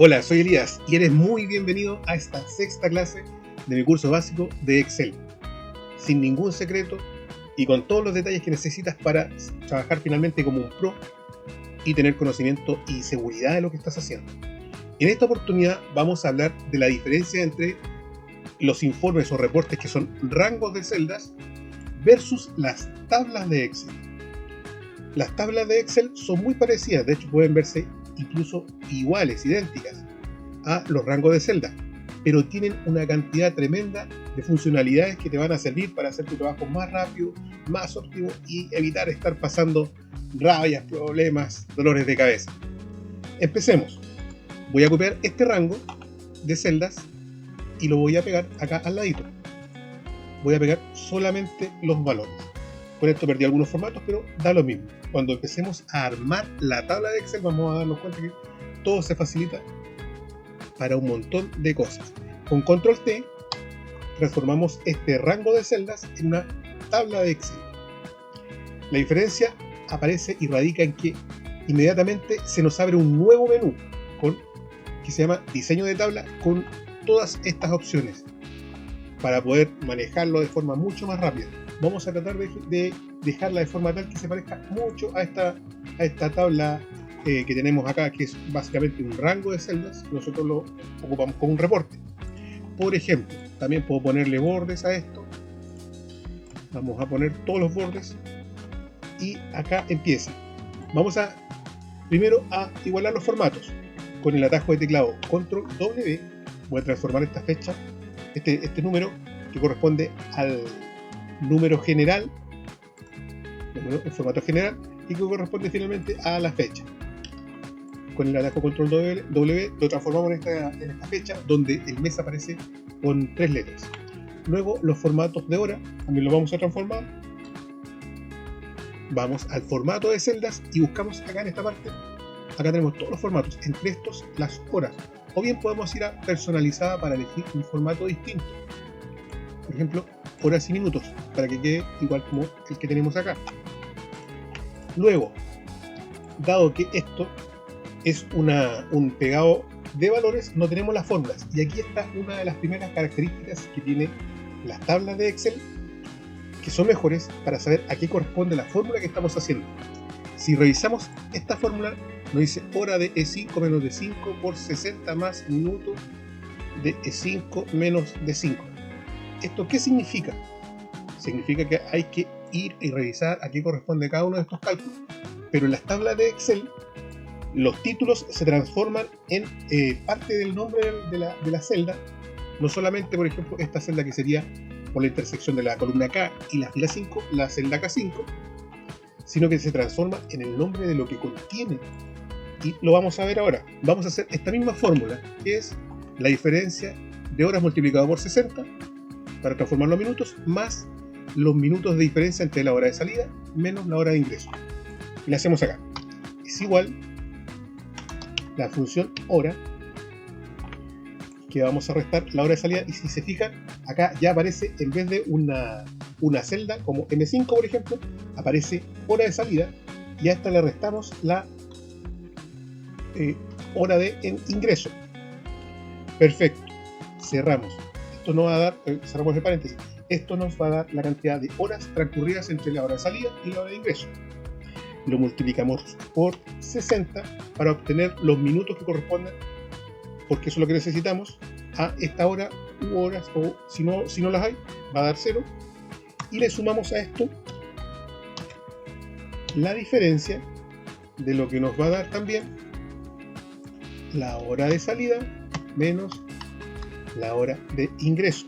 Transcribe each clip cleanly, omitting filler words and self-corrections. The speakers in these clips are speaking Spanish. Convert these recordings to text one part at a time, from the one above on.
Hola, soy Elías y eres muy bienvenido a esta sexta clase de mi curso básico de Excel. Sin ningún secreto y con todos los detalles que necesitas para trabajar finalmente como un pro y tener conocimiento y seguridad de lo que estás haciendo. En esta oportunidad vamos a hablar de la diferencia entre los informes o reportes que son rangos de celdas versus las tablas de Excel. Las tablas de Excel son muy parecidas, de hecho pueden verse incluso iguales, idénticas a los rangos de celda, pero tienen una cantidad tremenda de funcionalidades que te van a servir para hacer tu trabajo más rápido, más óptimo y evitar estar pasando rabias, problemas, dolores de cabeza. Empecemos. Voy a copiar este rango de celdas y lo voy a pegar acá al ladito. Voy a pegar solamente los valores. Por esto perdí algunos formatos, pero da lo mismo. Cuando empecemos a armar la tabla de Excel vamos a darnos cuenta que todo se facilita para un montón de cosas. Con Control T transformamos este rango de celdas en una tabla de Excel. La diferencia aparece y radica en que inmediatamente se nos abre un nuevo menú que se llama diseño de tabla con todas estas opciones para poder manejarlo de forma mucho más rápida. Vamos a tratar de dejarla de forma tal que se parezca mucho a esta tabla que tenemos acá, que es básicamente un rango de celdas. Nosotros lo ocupamos como un reporte. Por ejemplo, también puedo ponerle bordes a esto. Vamos a poner todos los bordes y acá empieza. Vamos primero a igualar los formatos. Con el atajo de teclado Control W voy a transformar esta fecha, este número que corresponde al número general, el formato general, y que corresponde finalmente a la fecha. Con el atajo Control W lo transformamos en esta fecha, donde el mes aparece con 3 letras. Luego los formatos de hora también lo vamos a transformar. Vamos al formato de celdas y buscamos acá en esta parte. Acá tenemos todos los formatos, entre estos las horas. O bien podemos ir a personalizada para elegir un formato distinto. Por ejemplo, horas y minutos, para que quede igual como el que tenemos acá. Luego, dado que esto es un pegado de valores, no tenemos las fórmulas. Y aquí está una de las primeras características que tiene las tablas de Excel, que son mejores para saber a qué corresponde la fórmula que estamos haciendo. Si revisamos esta fórmula, nos dice hora de E5 menos de 5 por 60 más minutos de E5 menos de 5. ¿Esto qué significa? Significa que hay que ir y revisar a qué corresponde cada uno de estos cálculos. Pero en las tablas de Excel, los títulos se transforman en parte del nombre de la celda. No solamente, por ejemplo, esta celda que sería por la intersección de la columna K y la fila 5, la celda K5, sino que se transforma en el nombre de lo que contiene. Y lo vamos a ver ahora. Vamos a hacer esta misma fórmula, que es la diferencia de horas multiplicado por 60, para transformar los minutos, más los minutos de diferencia entre la hora de salida menos la hora de ingreso. Y la hacemos acá. Es igual la función hora, que vamos a restar la hora de salida, y si se fijan, acá ya aparece, en vez de una celda como M5 por ejemplo, aparece hora de salida, y a esta le restamos la hora de ingreso. Perfecto, cerramos. Esto nos va a dar, cerramos el paréntesis, esto nos va a dar la cantidad de horas transcurridas entre la hora de salida y la hora de ingreso. Lo multiplicamos por 60 para obtener los minutos que corresponden, porque eso es lo que necesitamos a esta hora u horas, o si no las hay, va a dar 0. Y le sumamos a esto la diferencia de lo que nos va a dar también la hora de salida menos la hora de ingreso.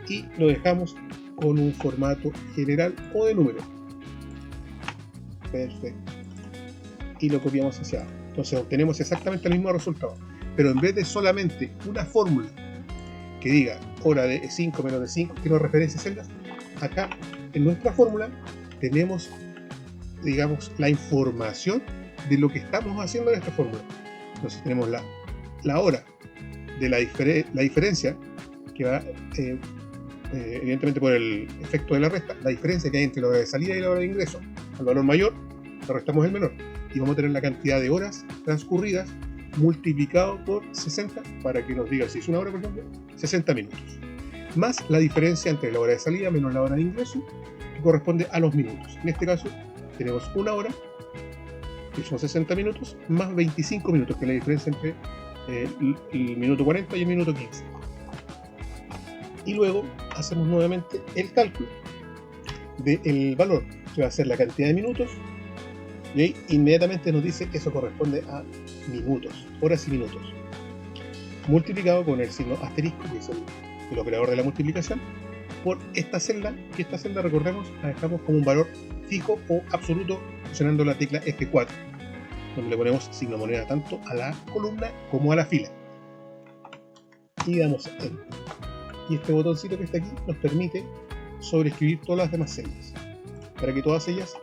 Y lo dejamos con un formato general o de número. Perfecto. Y lo copiamos hacia abajo. Entonces obtenemos exactamente el mismo resultado. Pero en vez de solamente una fórmula que diga hora de 5 menos de 5, que nos referencia celdas, acá en nuestra fórmula tenemos, digamos, la información de lo que estamos haciendo en esta fórmula. Entonces tenemos la hora de la diferencia, que va evidentemente por el efecto de la resta, la diferencia que hay entre la hora de salida y la hora de ingreso. Al valor mayor le restamos el menor. y vamos a tener la cantidad de horas transcurridas multiplicado por 60 para que nos diga si es una hora, por ejemplo, 60 minutos. Más la diferencia entre la hora de salida menos la hora de ingreso, que corresponde a los minutos. En este caso, tenemos una hora, que son 60 minutos, más 25 minutos, que es la diferencia entre el minuto 40 y el minuto 15. Y luego hacemos nuevamente el cálculo del valor, que va a ser la cantidad de minutos, y ahí inmediatamente nos dice que eso corresponde a minutos, horas y minutos, multiplicado con el signo asterisco, que es el operador de la multiplicación, por esta celda, que esta celda, recordemos, la dejamos como un valor fijo o absoluto presionando la tecla F4, donde le ponemos signo moneda tanto a la columna como a la fila. Y damos Enter. Y este botoncito que está aquí nos permite sobreescribir todas las demás celdas, para que todas ellas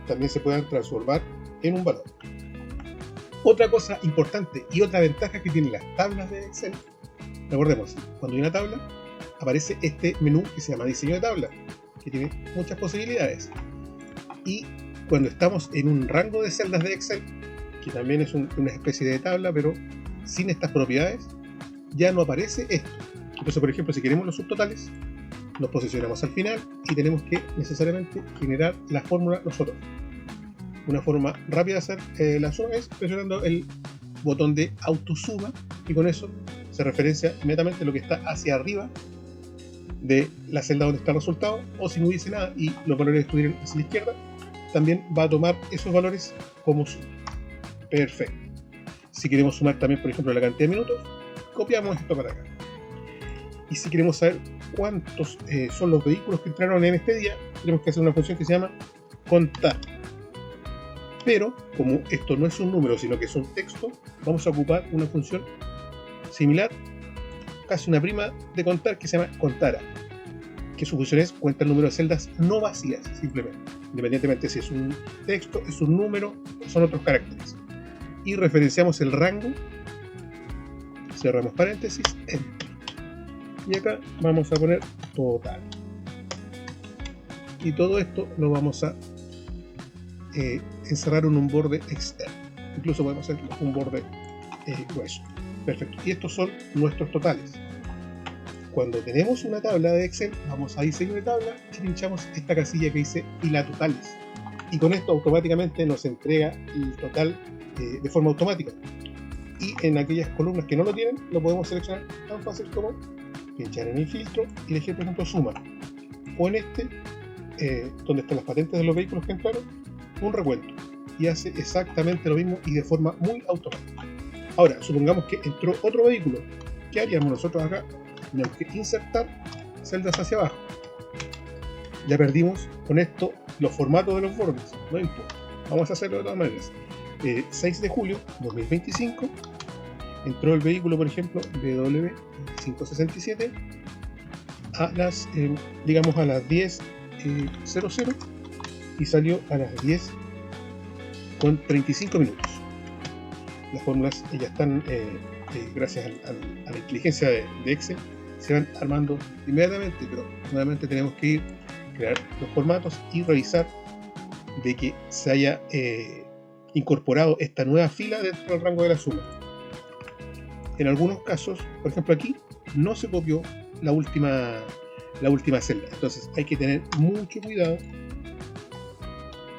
también se puedan transformar en un valor. Otra cosa importante y otra ventaja que tienen las tablas de Excel, recordemos, cuando hay una tabla aparece este menú que se llama diseño de tabla, que tiene muchas posibilidades. Y cuando estamos en un rango de celdas de Excel, que también es una especie de tabla, pero sin estas propiedades, ya no aparece esto. Entonces, por ejemplo, si queremos los subtotales, nos posicionamos al final y tenemos que necesariamente generar la fórmula nosotros. Una forma rápida de hacer la suma es presionando el botón de autosuma, y con eso se referencia inmediatamente lo que está hacia arriba de la celda donde está el resultado, o si no hubiese nada y los valores estuvieran hacia la izquierda, también va a tomar esos valores como suma. Perfecto. Si queremos sumar también, por ejemplo, la cantidad de minutos, copiamos esto para acá. Y si queremos saber cuántos son los vehículos que entraron en este día, tenemos que hacer una función que se llama contar. Pero, como esto no es un número, sino que es un texto, vamos a ocupar una función similar, casi una prima de contar, que se llama contara, que su función es cuenta el número de celdas no vacías, simplemente, independientemente si es un texto, es un número, son otros caracteres. Y referenciamos el rango, cerramos paréntesis, enter. Y acá vamos a poner total. Y todo esto lo vamos a encerrar en un borde externo. Incluso podemos hacer un borde grueso. Perfecto. Y estos son nuestros totales. Cuando tenemos una tabla de Excel, vamos a diseño de tabla y pinchamos esta casilla que dice fila totales. Y con esto automáticamente nos entrega el total de forma automática. Y en aquellas columnas que no lo tienen, lo podemos seleccionar tan fácil como pinchar en el filtro y elegir, por ejemplo, suma. O en este, donde están las patentes de los vehículos que entraron, un recuento. Y hace exactamente lo mismo y de forma muy automática. Ahora, supongamos que entró otro vehículo. ¿Qué haríamos nosotros acá? Tenemos que insertar celdas hacia abajo. Ya perdimos con esto los formatos de los bordes. No importa. Vamos a hacerlo de todas maneras. 6 de julio 2025. Entró el vehículo, por ejemplo, BW567 a las, digamos, a las 10:00 y salió a las 10:35 minutos. Las fórmulas ya están, gracias a la inteligencia de Excel, se van armando inmediatamente, pero nuevamente tenemos que ir a crear los formatos y revisar de que se haya incorporado esta nueva fila dentro del rango de la suma. En algunos casos, por ejemplo aquí, no se copió la última celda, entonces hay que tener mucho cuidado,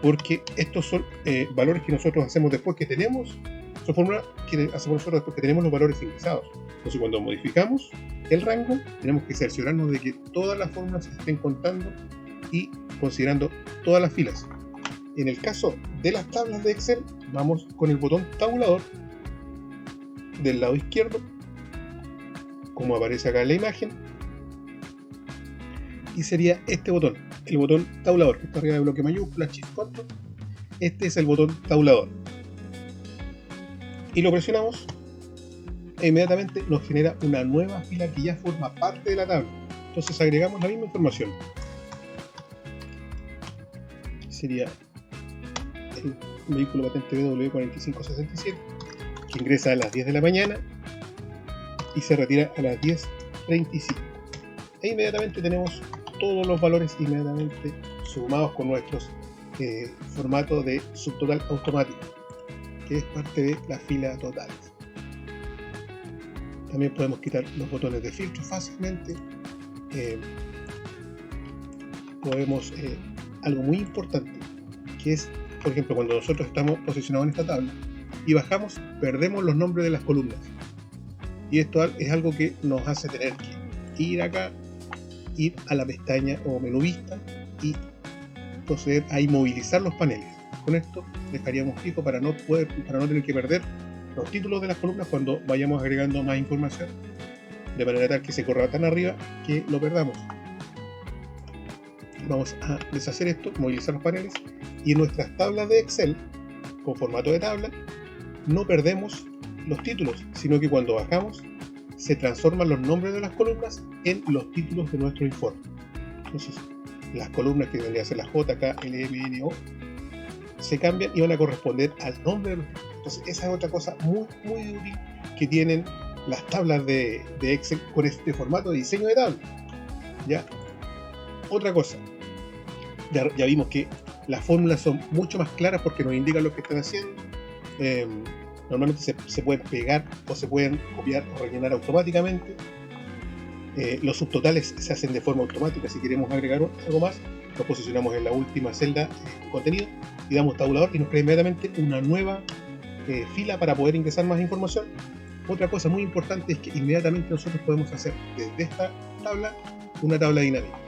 porque estos son valores que nosotros hacemos después que tenemos, son fórmulas que hacemos nosotros después que tenemos los valores ingresados. Entonces cuando modificamos el rango, tenemos que cerciorarnos de que todas las fórmulas se estén contando y considerando todas las filas. En el caso de las tablas de Excel, vamos con el botón tabulador del lado izquierdo, como aparece acá en la imagen, y sería este botón, el botón tabulador, que está arriba de bloque mayúscula, Shift Control. Este es el botón tabulador. Y lo presionamos e inmediatamente nos genera una nueva fila que ya forma parte de la tabla. Entonces agregamos la misma información. Sería el vehículo patente BW4567, que ingresa a las 10 de la mañana y se retira a las 10:35. E inmediatamente tenemos todos los valores inmediatamente sumados con nuestros formatos de subtotal automático. que es parte de la fila totales. También podemos quitar los botones de filtro fácilmente. Podemos, algo muy importante, que es, por ejemplo, cuando nosotros estamos posicionados en esta tabla y bajamos, perdemos los nombres de las columnas. Y esto es algo que nos hace tener que ir acá, ir a la pestaña o menú vista y proceder a inmovilizar los paneles. Con esto dejaríamos fijo para no tener que perder los títulos de las columnas cuando vayamos agregando más información, de manera tal que se corra tan arriba que lo perdamos. Vamos a deshacer esto, movilizar los paneles, y en nuestras tablas de Excel con formato de tabla no perdemos los títulos, sino que cuando bajamos se transforman los nombres de las columnas en los títulos de nuestro informe. Entonces las columnas que vendrían a ser la J, K, L, M, N, O se cambian y van a corresponder al nombre de los títulos. Entonces esa es otra cosa muy útil que tienen las tablas de Excel con este formato de diseño de tabla. ¿Ya? Otra cosa, ya vimos que las fórmulas son mucho más claras porque nos indican lo que están haciendo. Normalmente se pueden pegar o se pueden copiar o rellenar automáticamente. Los subtotales se hacen de forma automática. Si queremos agregar algo más, lo posicionamos en la última celda de contenido y damos tabulador y nos crea inmediatamente una nueva fila para poder ingresar más información. Otra cosa muy importante es que inmediatamente nosotros podemos hacer desde esta tabla una tabla dinámica.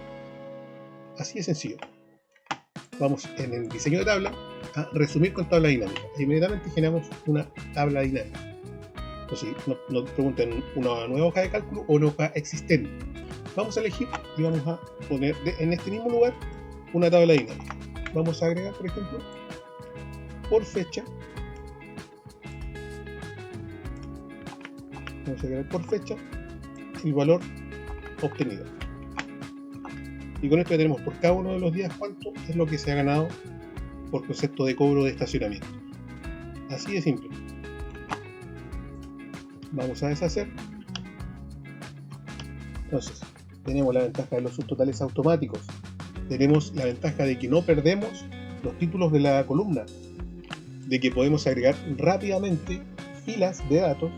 Así de sencillo. Vamos en el diseño de tabla a resumir con tabla dinámica e inmediatamente generamos una tabla dinámica. Entonces nos preguntan una nueva hoja de cálculo o una hoja existente. Vamos a elegir y vamos a poner en este mismo lugar una tabla dinámica. Vamos a agregar, por ejemplo, por fecha. Vamos a agregar por fecha el valor obtenido. Y con esto ya tenemos por cada uno de los días cuánto es lo que se ha ganado por concepto de cobro de estacionamiento. Así de simple. Vamos a deshacer. Entonces, tenemos la ventaja de los subtotales automáticos. Tenemos la ventaja de que no perdemos los títulos de la columna. De que podemos agregar rápidamente filas de datos.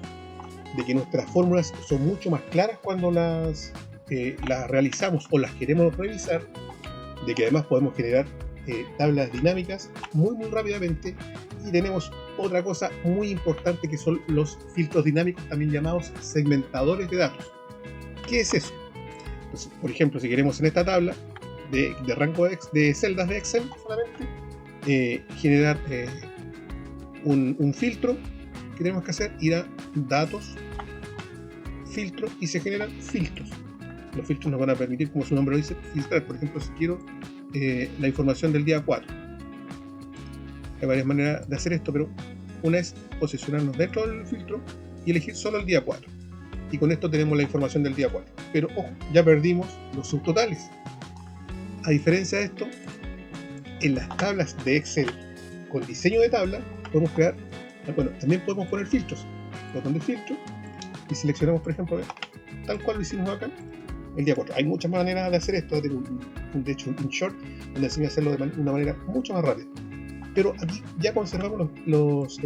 De que nuestras fórmulas son mucho más claras cuando las realizamos o las queremos revisar, de que además podemos generar tablas dinámicas muy rápidamente, y tenemos otra cosa muy importante que son los filtros dinámicos, también llamados segmentadores de datos. ¿Qué es eso? Entonces, por ejemplo, si queremos en esta tabla de rango de celdas de Excel solamente generar un filtro, que tenemos que hacer, ir a datos, filtro, y se generan filtros. Los filtros nos van a permitir, como su nombre lo dice, filtrar. Por ejemplo, si quiero la información del día 4. Hay varias maneras de hacer esto, pero una es posicionarnos dentro del filtro y elegir solo el día 4. Y con esto tenemos la información del día 4. Pero ojo, ya perdimos los subtotales. A diferencia de esto, en las tablas de Excel con diseño de tabla podemos crear, bueno, también podemos poner filtros. Botón de filtro y seleccionamos, por ejemplo, tal cual lo hicimos acá, el día 4. Hay muchas maneras de hacer esto. Tengo de hecho un short donde enseño a hacerlo de una manera mucho más rápida. Pero aquí ya conservamos los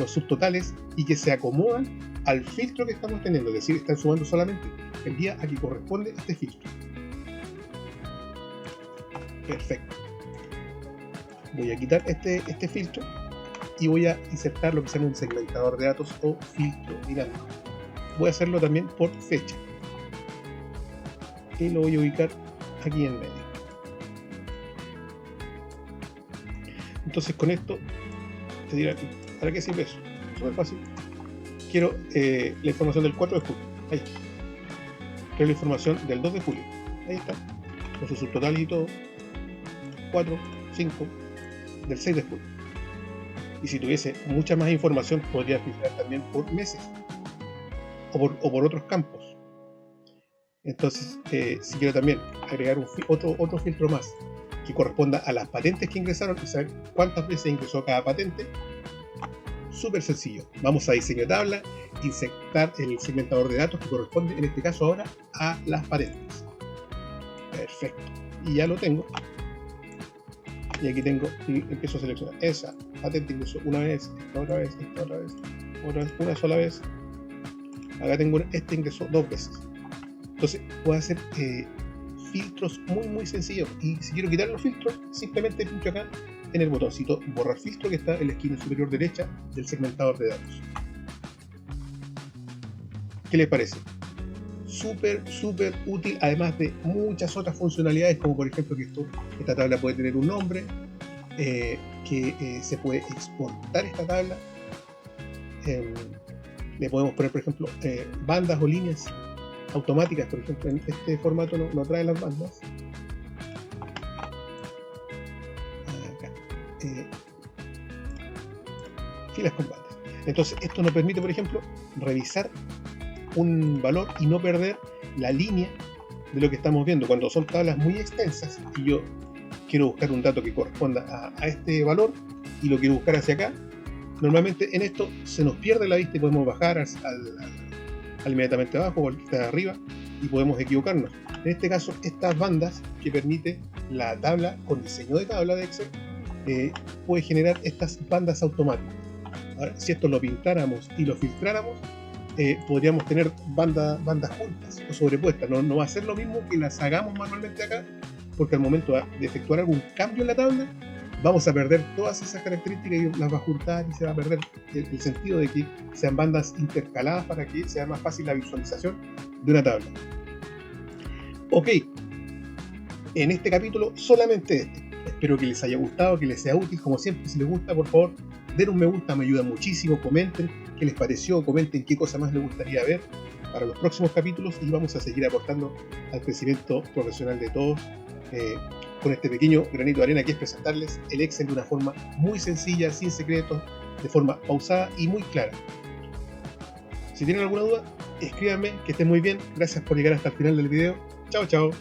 subtotales y que se acomodan al filtro que estamos teniendo. Es decir, están sumando solamente el día a que corresponde este filtro. Perfecto. Voy a quitar este filtro y voy a insertar lo que se llama un segmentador de datos o filtro dinámico. Voy a hacerlo también por fecha. Y lo voy a ubicar aquí en medio. Entonces con esto te dirán, ¿para qué sirve eso? Súper fácil. Quiero la información del 4 de julio. Ahí está. Quiero la información del 2 de julio. Ahí está. Con su subtotal y todo. 4, 5, del 6 de julio. Y si tuviese mucha más información, podría filtrar también por meses o por otros campos. Entonces, si quiero también agregar otro filtro más que corresponda a las patentes que ingresaron y saber cuántas veces ingresó cada patente, súper sencillo. Vamos a diseño de tabla, insertar el segmentador de datos que corresponde en este caso ahora a las patentes. Perfecto. Y ya lo tengo. Y aquí tengo y empiezo a seleccionar esa, patente ingresó una vez, esta otra vez, esta otra vez, una sola vez. Acá tengo este ingresó 2 veces. Entonces puedo hacer filtros muy sencillos. Y si quiero quitar los filtros, simplemente pincho acá en el botoncito borrar filtro que está en la esquina superior derecha del segmentador de datos. ¿Qué les parece? Súper útil, además de muchas otras funcionalidades, como por ejemplo que esta tabla puede tener un nombre, que se puede exportar esta tabla. Le podemos poner, por ejemplo, bandas o líneas automáticas. Por ejemplo, en este formato no trae las bandas. Acá. Filas con bandas. Entonces esto nos permite, por ejemplo, revisar un valor y no perder la línea de lo que estamos viendo. Cuando son tablas muy extensas y yo quiero buscar un dato que corresponda a este valor y lo quiero buscar hacia acá, normalmente en esto se nos pierde la vista y podemos bajar al inmediatamente abajo o al que está arriba y podemos equivocarnos. En este caso, estas bandas que permite la tabla con diseño de tabla de Excel puede generar estas bandas automáticas. Ahora, si esto lo pintáramos y lo filtráramos, podríamos tener bandas juntas o sobrepuestas. No va a ser lo mismo que las hagamos manualmente acá, porque al momento de efectuar algún cambio en la tabla vamos a perder todas esas características y las va a juntar y se va a perder el sentido de que sean bandas intercaladas para que sea más fácil la visualización de una tabla. Ok, en este capítulo solamente este. Espero que les haya gustado, que les sea útil. Como siempre, si les gusta, por favor, den un me gusta, me ayuda muchísimo. Comenten qué les pareció, comenten qué cosa más les gustaría ver para los próximos capítulos y vamos a seguir aportando al crecimiento profesional de todos con este pequeño granito de arena que es presentarles el Excel de una forma muy sencilla, sin secretos, de forma pausada y muy clara. Si tienen alguna duda, escríbanme, que estén muy bien. Gracias por llegar hasta el final del video. Chao.